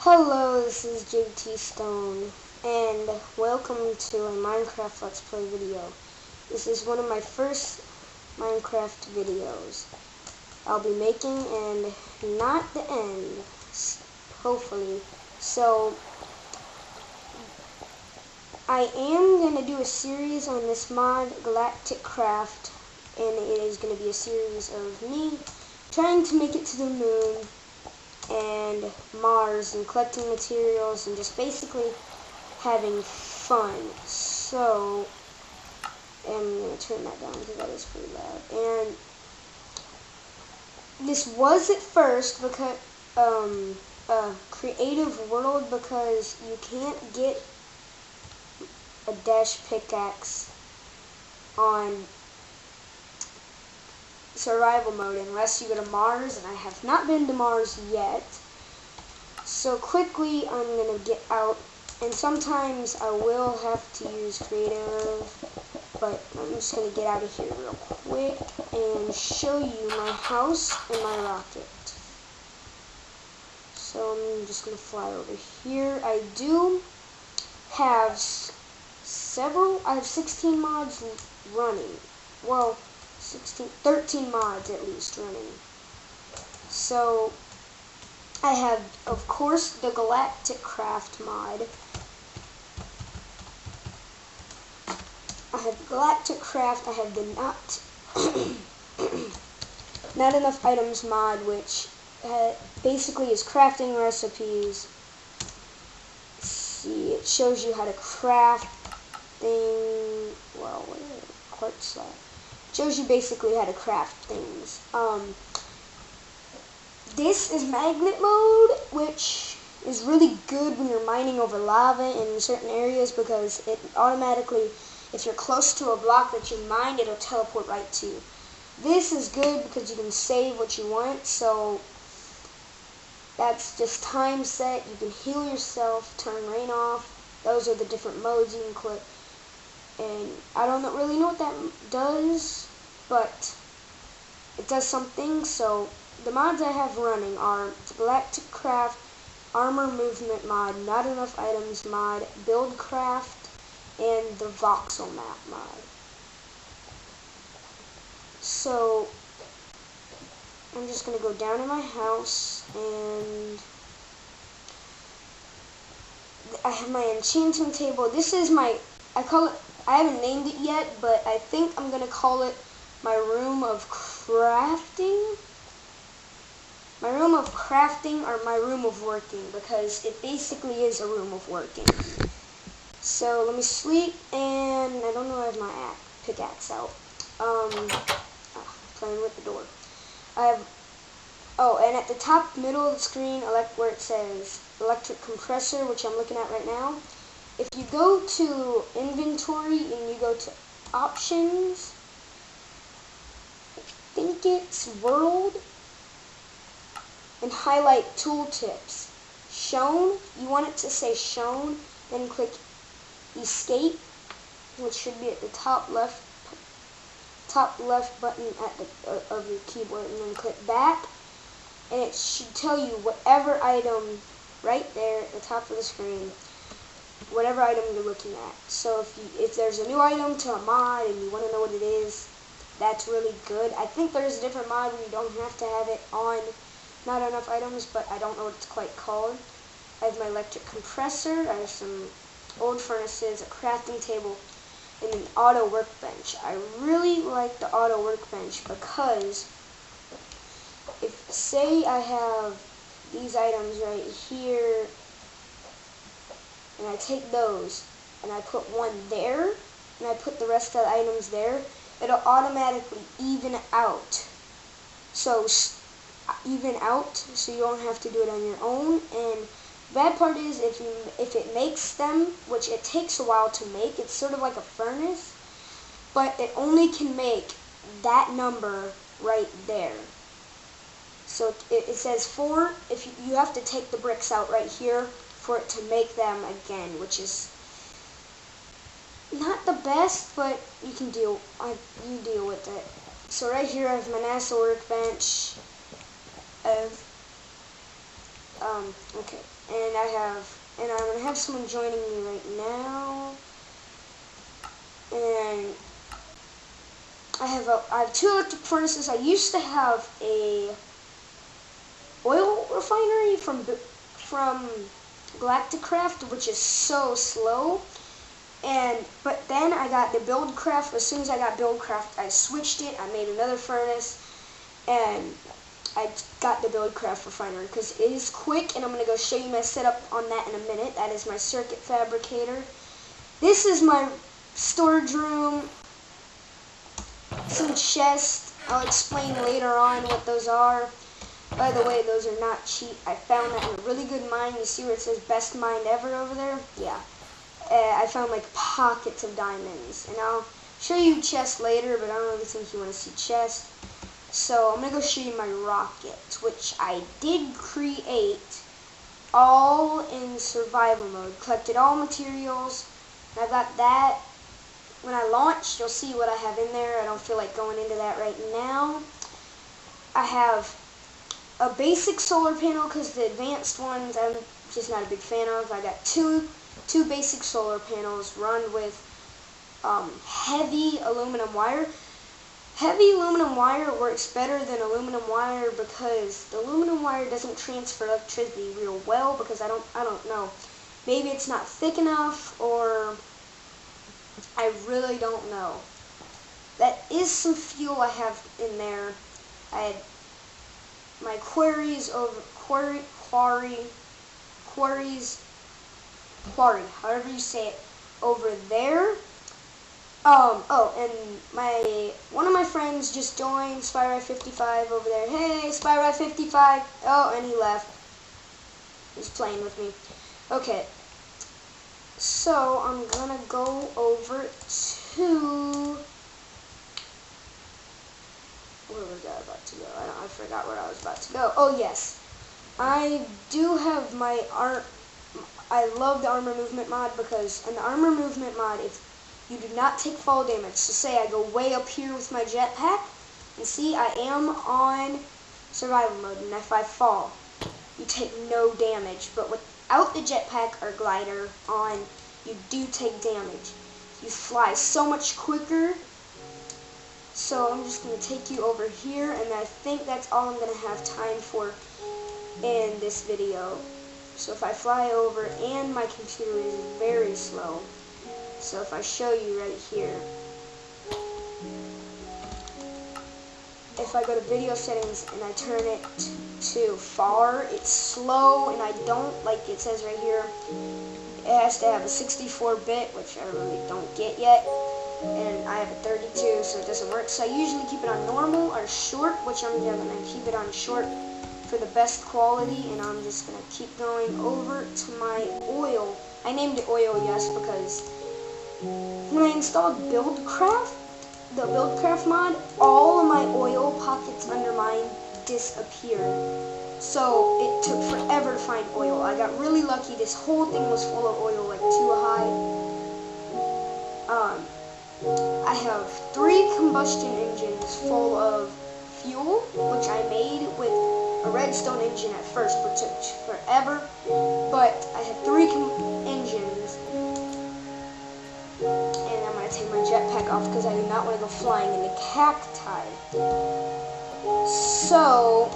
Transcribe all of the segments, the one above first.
Hello, this is JT Stone, and welcome to a Minecraft Let's Play video. This is one of my first Minecraft videos I'll be making, and not the end, hopefully. So, I am going to do a series on this mod, Galactic Craft, and it is going to be a series of me trying to make it to the moon and Mars and collecting materials and just basically having fun. So I'm going to turn that down because that is pretty loud. And this was at first because a creative world, because you can't get a dash pickaxe on survival mode unless you go to Mars, and I have not been to Mars yet. So quickly I'm going to get out, and sometimes I will have to use creative, but I'm just going to get out of here real quick and show you my house and my rocket. So I'm just going to fly over here. I do have I have 16 mods running. Well, 13 mods at least running. So I have, of course, the Galactic Craft mod. I have Galactic Craft. I have the not enough items mod, which basically is crafting recipes. Let's see, it shows you how to craft things. Well, quartz slab. Shows you basically how to craft things. This is magnet mode, which is really good when you're mining over lava in certain areas, because it automatically, if you're close to a block that you mined, it'll teleport right to you. This is good because you can save what you want, so that's just time set. You can heal yourself, turn rain off. Those are the different modes you can click. And I don't really know what that does, but it does something. So the mods I have running are Galactic Craft, Armor Movement mod, Not Enough Items mod, Build Craft, and the Voxel Map mod. So I'm just going to go down in my house, and I have my enchanting table. This is my, I haven't named it yet, but I think I'm going to call it my room of crafting. My room of crafting, or my room of working, because it basically is a room of working. So let me sleep, and I don't know if I have my pickaxe out. Playing with the door. I have, and at the top middle of the screen, where it says electric compressor, which I'm looking at right now. If you go to inventory and you go to options, I think it's world, and highlight tooltips. Shown, you want it to say shown, then click escape, which should be at the top left button of your keyboard, and then click back, and it should tell you whatever item right there at the top of the screen, whatever item you're looking at. So if there's a new item to a mod and you want to know what it is, that's really good. I think there's a different mod where you don't have to have it on Not Enough Items, but I don't know what it's quite called. I have my electric compressor, I have some old furnaces, a crafting table, and an auto workbench. I really like the auto workbench because if, say I have these items right here, and I take those, and I put one there, and I put the rest of the items there, it'll automatically even out. So you don't have to do it on your own. And the bad part is if it makes them, which it takes a while to make, it's sort of like a furnace, but it only can make that number right there. So it says 4, if you have to take the bricks out right here for it to make them again, which is not the best, but you deal with it. So right here I have my NASA workbench. Okay, and I'm gonna have someone joining me right now, and I have 2 electric furnaces. I used to have a oil refinery from Galacticraft, which is so slow. But then I got the Buildcraft. As soon as I got Buildcraft, I switched it. I made another furnace, and I got the Buildcraft refinery because it is quick, and I'm going to go show you my setup on that in a minute. That is my circuit fabricator. This is my storage room. Some chests. I'll explain later on what those are. By the way, those are not cheap. I found that in a really good mine. You see where it says best mine ever over there? Yeah. I found like pockets of diamonds. And I'll show you chests later, but I don't really think you want to see chests. So I'm going to go show you my rocket, which I did create all in survival mode. Collected all materials. And I got that. When I launched, you'll see what I have in there. I don't feel like going into that right now. I have a basic solar panel because the advanced ones I'm just not a big fan of. I got two basic solar panels run with heavy aluminum wire. Heavy aluminum wire works better than aluminum wire because the aluminum wire doesn't transfer electricity real well because I don't know. Maybe it's not thick enough, or I really don't know. That is some fuel I have in there. I had my quarries, however you say it, over there. And one of my friends just joined, Spyrai55 over there. Hey, Spyrai55. Oh, and he left. He's playing with me. Okay. So I'm gonna go over to, where was I about to go? I forgot where I was about to go. Oh yes, I do have my I love the armor movement mod because in the armor movement mod, if you do not take fall damage, so say I go way up here with my jetpack, and see I am on survival mode, and if I fall, you take no damage. But without the jetpack or glider on, you do take damage. You fly so much quicker. So I'm just going to take you over here, and I think that's all I'm going to have time for in this video. So if I fly over, and my computer is very slow, so if I show you right here, if I go to video settings and I turn it to far, it's slow, and I don't, like it says right here, it has to have a 64-bit, which I really don't get yet, and I have a 32, so it doesn't work. So I usually keep it on normal or short, which I'm going to keep it on short for the best quality, and I'm just going to keep going over to my oil. I named it oil, yes, because when I installed Buildcraft, the Buildcraft mod, all of my oil pockets under mine disappeared. So it took forever to find oil. I got really lucky. This whole thing was full of oil, like too high. I have 3 combustion engines full of fuel, which I made with a redstone engine at first, which took forever. But I have 3 engines, and I'm going to take my jetpack off because I do not want to go flying in the cacti. So,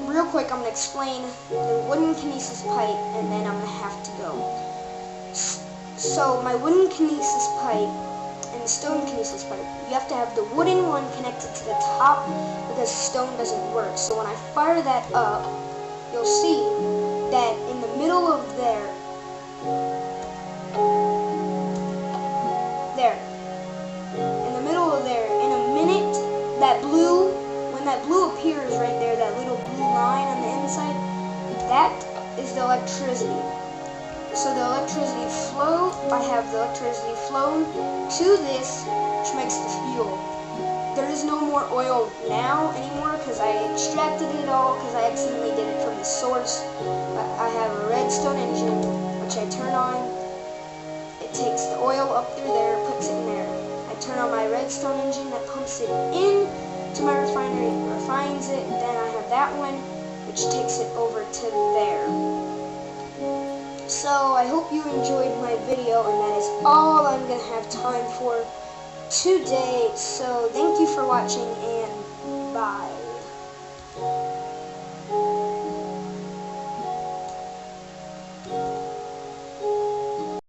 real quick, I'm going to explain the wooden kinesis pipe, and then I'm going to have to go. So, my wooden kinesis pipe and the stone kinesis pipe, you have to have the wooden one connected to the top because stone doesn't work. So when I fire that up, you'll see that in the middle of there, in the middle of there, in a minute, when that blue appears right there, that little blue line on the inside, that is the electricity. So the electricity flow, I have the electricity flown to this, which makes the fuel. There is no more oil now anymore because I extracted it all because I accidentally did it from the source. I have a redstone engine, which I turn on. It takes the oil up through there, puts it in there. I turn on my redstone engine that pumps it in to my refinery, refines it. Then I have that one. which takes it over to there. So I hope you enjoyed my video, and that is all I'm going to have time for today. So thank you for watching, and bye.